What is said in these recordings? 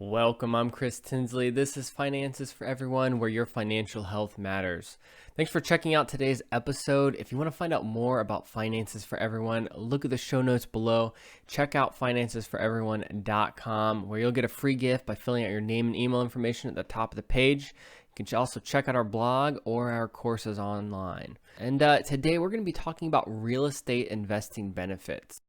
Welcome, I'm Chris Tinsley. This is Finances for Everyone, where your financial health matters. Thanks for checking out today's episode. If you want to find out more about Finances for Everyone, look at the show notes below. Check out financesforeveryone.com, where you'll get a free gift by filling out your name and email information at the top of the page. You can also check out our blog or our courses online. And today we're going to be talking about real estate investing benefits.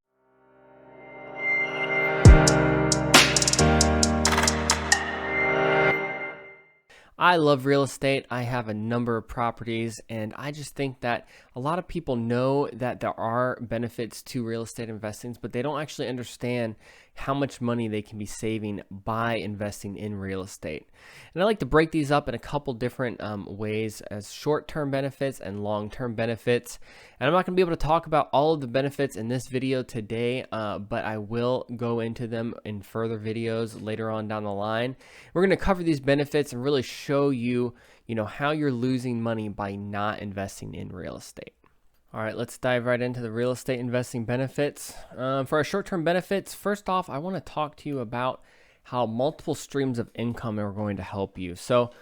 I love real estate. I have a number of properties, and I just think that a lot of people know that there are benefits to real estate investing, but they don't actually understand how much money they can be saving by investing in real estate. And I like to break these up in a couple different ways as short-term benefits and long-term benefits. And I'm not going to be able to talk about all of the benefits in this video today, but I will go into them in further videos later on down the line. We're going to cover these benefits and really show you, how you're losing money by not investing in real estate. All right, let's dive right into the real estate investing benefits. For our short-term benefits, first off, I want to talk to you about how multiple streams of income are going to help you. So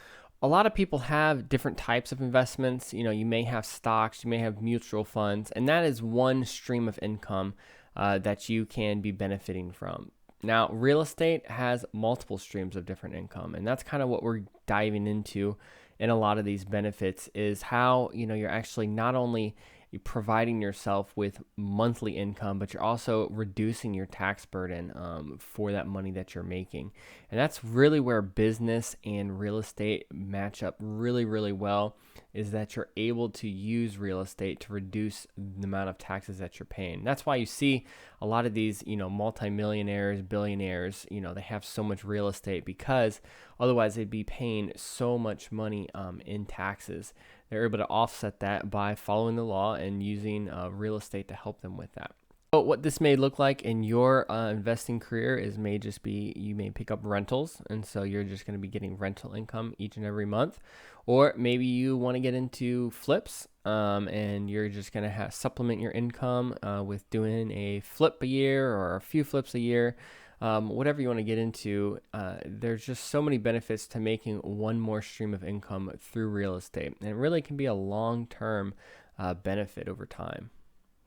a lot of people have different types of investments. You may have stocks, you may have mutual funds, and that is one stream of income that you can be benefiting from. Now, real estate has multiple streams of different income, and that's kind of what we're diving into in a lot of these benefits is how, you're actually not only providing yourself with monthly income, but you're also reducing your tax burden for that money that you're making. And that's really where business and real estate match up really, really well, is that you're able to use real estate to reduce the amount of taxes that you're paying. That's why you see a lot of these, multimillionaires, billionaires, they have so much real estate because otherwise they'd be paying so much money in taxes. They're able to offset that by following the law and using real estate to help them with that. So what this may look like in your investing career may just be you may pick up rentals, and so you're just going to be getting rental income each and every month. Or maybe you want to get into flips, and you're just going to supplement your income with doing a flip a year or a few flips a year. Whatever you want to get into, there's just so many benefits to making one more stream of income through real estate. And it really can be a long-term benefit over time.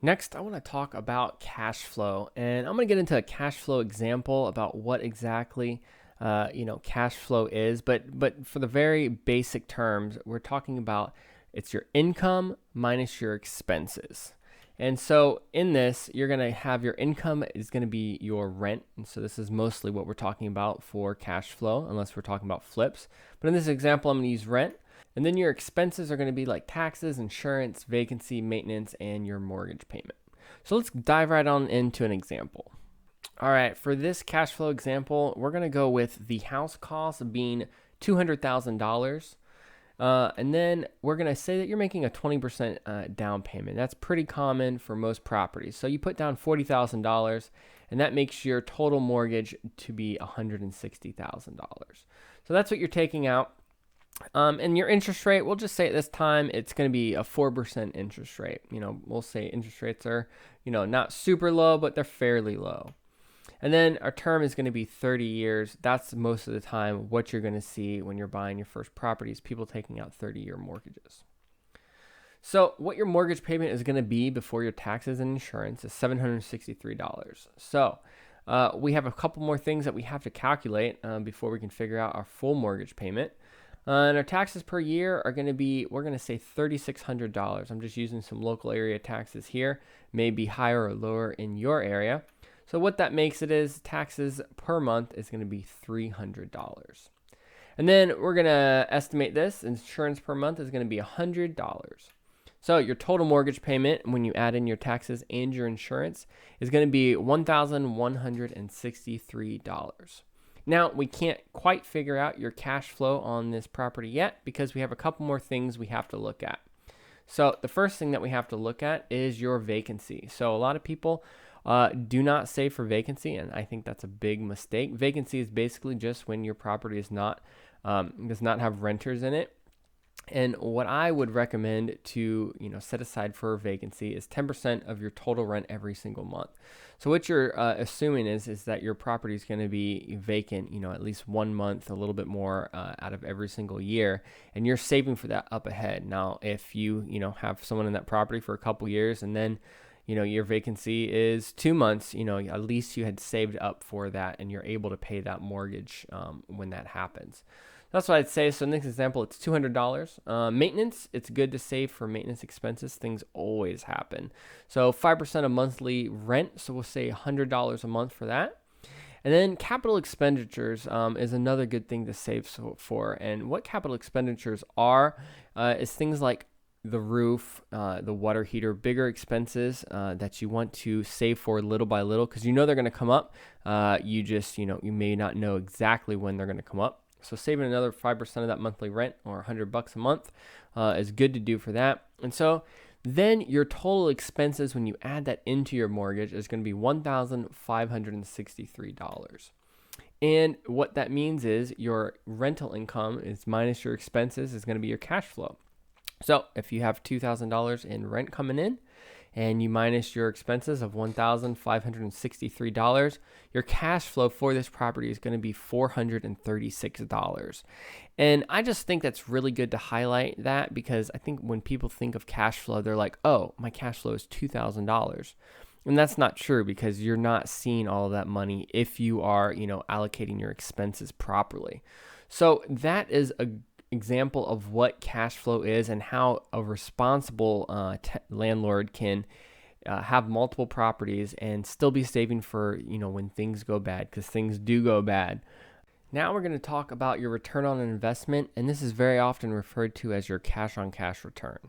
Next, I want to talk about cash flow. And I'm going to get into a cash flow example about what exactly cash flow is. But for the very basic terms, we're talking about it's your income minus your expenses. And so in this, you're going to have your income is going to be your rent. And so this is mostly what we're talking about for cash flow, unless we're talking about flips. But in this example, I'm going to use rent. And then your expenses are going to be like taxes, insurance, vacancy, maintenance, and your mortgage payment. So let's dive right on into an example. All right, for this cash flow example, we're going to go with the house cost being $200,000. And then we're going to say that you're making a 20% down payment. That's pretty common for most properties. So you put down $40,000, and that makes your total mortgage to be $160,000. So that's what you're taking out. And your interest rate, we'll just say at this time, it's going to be a 4% interest rate. We'll say interest rates are, not super low, but they're fairly low. And then our term is going to be 30 years. That's most of the time what you're going to see when you're buying your first properties, people taking out 30-year mortgages. So what your mortgage payment is going to be before your taxes and insurance is $763. So we have a couple more things that we have to calculate before we can figure out our full mortgage payment. And our taxes per year are going to be, we're going to say $3,600. I'm just using some local area taxes here. Maybe higher or lower in your area. So what that makes it is taxes per month is going to be $300. And then we're going to estimate this. Insurance per month is going to be $100. So your total mortgage payment, when you add in your taxes and your insurance, is going to be $1,163. Now, we can't quite figure out your cash flow on this property yet because we have a couple more things we have to look at. So the first thing that we have to look at is your vacancy. So a lot of people do not save for vacancy, and I think that's a big mistake. Vacancy is basically just when your property is not does not have renters in it. And what I would recommend to, set aside for a vacancy is 10% of your total rent every single month. So what you're assuming is that your property is going to be vacant, at least 1 month, a little bit more out of every single year, and you're saving for that up ahead. Now, if have someone in that property for a couple years, and then your vacancy is 2 months, at least you had saved up for that, and you're able to pay that mortgage when that happens. That's what I'd say. So next example, it's $200. Maintenance, it's good to save for maintenance expenses. Things always happen. So 5% of monthly rent. So we'll say $100 a month for that. And then capital expenditures is another good thing to save for. And what capital expenditures are is things like the roof, the water heater, bigger expenses that you want to save for little by little, because they're going to come up. You may not know exactly when they're going to come up. So saving another 5% of that monthly rent, or $100 a month, is good to do for that. And so then your total expenses, when you add that into your mortgage, is going to be $1,563. And what that means is your rental income is minus your expenses is going to be your cash flow. So if you have $2,000 in rent coming in, and you minus your expenses of $1,563, your cash flow for this property is going to be $436. And I just think that's really good to highlight that, because I think when people think of cash flow, they're like, oh, my cash flow is $2,000. And that's not true, because you're not seeing all of that money if you are, allocating your expenses properly. So that is a example of what cash flow is, and how a responsible landlord can have multiple properties and still be saving for when things go bad, because things do go bad. Now we're going to talk about your return on investment, and this is very often referred to as your cash on cash return.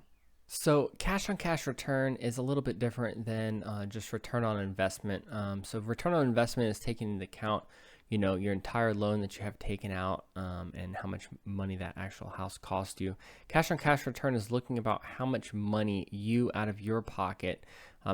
So cash on cash return is a little bit different than just return on investment. So return on investment is taking into account your entire loan that you have taken out, and how much money that actual house cost you. Cash on cash return is looking about how much money you out of your pocket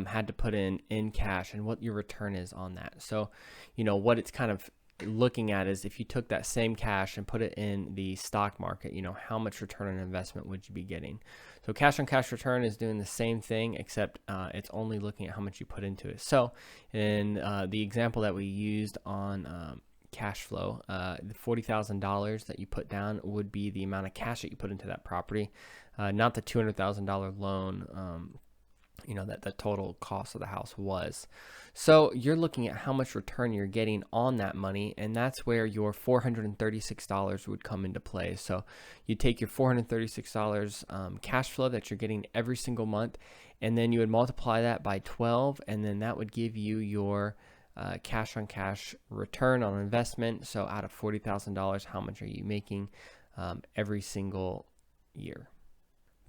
had to put in cash, and what your return is on that. So, what it's kind of looking at is, if you took that same cash and put it in the stock market, how much return on investment would you be getting? So cash on cash return is doing the same thing, except it's only looking at how much you put into it. So in the example that we used on cash flow, the $40,000 that you put down would be the amount of cash that you put into that property, not the $200,000 loan, that the total cost of the house was. So you're looking at how much return you're getting on that money, and that's where your $436 would come into play. So you take your $436 cash flow that you're getting every single month, and then you would multiply that by 12, and then that would give you your cash on cash return on investment. So out of $40,000, how much are you making every single year?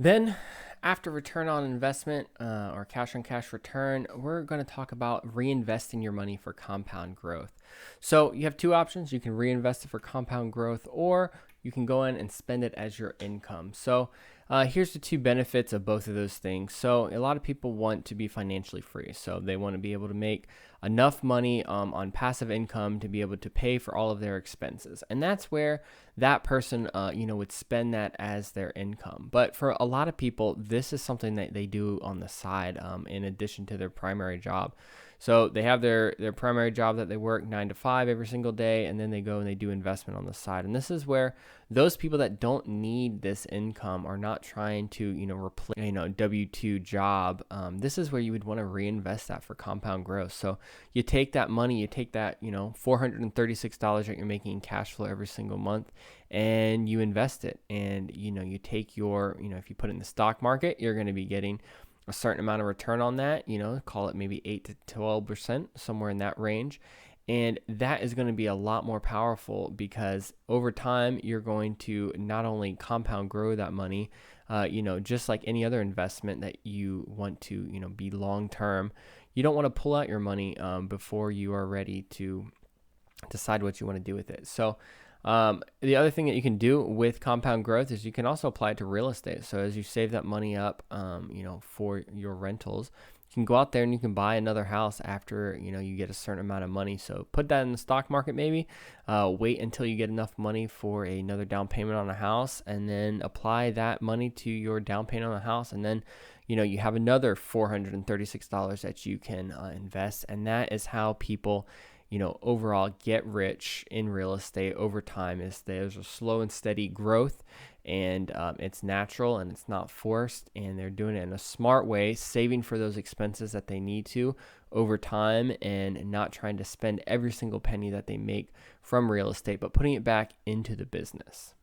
Then after return on investment, or cash on cash return, we're going to talk about reinvesting your money for compound growth. So you have two options. You can reinvest it for compound growth, or you can go in and spend it as your income. So here's the two benefits of both of those things. So a lot of people want to be financially free. So they want to be able to make enough money on passive income to be able to pay for all of their expenses. And that's where that person, would spend that as their income. But for a lot of people, this is something that they do on the side, in addition to their primary job. So they have their primary job that they work 9 to 5 every single day, and then they go and they do investment on the side. And this is where those people that don't need this income are not trying to, replace, W-2 job. This is where you would want to reinvest that for compound growth. So you take that money, you take that, $436 that you're making in cash flow every single month, and you invest it. And, you take your, if you put it in the stock market, you're going to be getting a certain amount of return on that, call it maybe 8 to 12%, somewhere in that range. And that is going to be a lot more powerful, because over time, you're going to not only compound grow that money, just like any other investment that you want to, be long-term. You don't want to pull out your money before you are ready to decide what you want to do with it. So the other thing that you can do with compound growth is you can also apply it to real estate. So as you save that money up, for your rentals, you can go out there and you can buy another house after, you get a certain amount of money. So put that in the stock market maybe. Wait until you get enough money for another down payment on a house, and then apply that money to your down payment on a house. And then, you have another $436 that you can invest. And that is how people overall get rich in real estate over time. Is there's a slow and steady growth, and it's natural and it's not forced, and they're doing it in a smart way, saving for those expenses that they need to over time, and not trying to spend every single penny that they make from real estate, but putting it back into the business.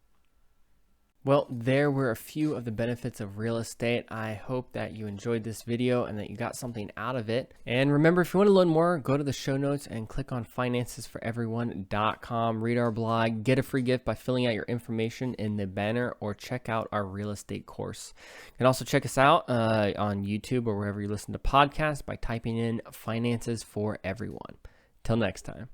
Well, there were a few of the benefits of real estate. I hope that you enjoyed this video and that you got something out of it. And remember, if you want to learn more, go to the show notes and click on financesforeveryone.com, read our blog, get a free gift by filling out your information in the banner, or check out our real estate course. You can also check us out on YouTube or wherever you listen to podcasts by typing in Finances for Everyone. Till next time.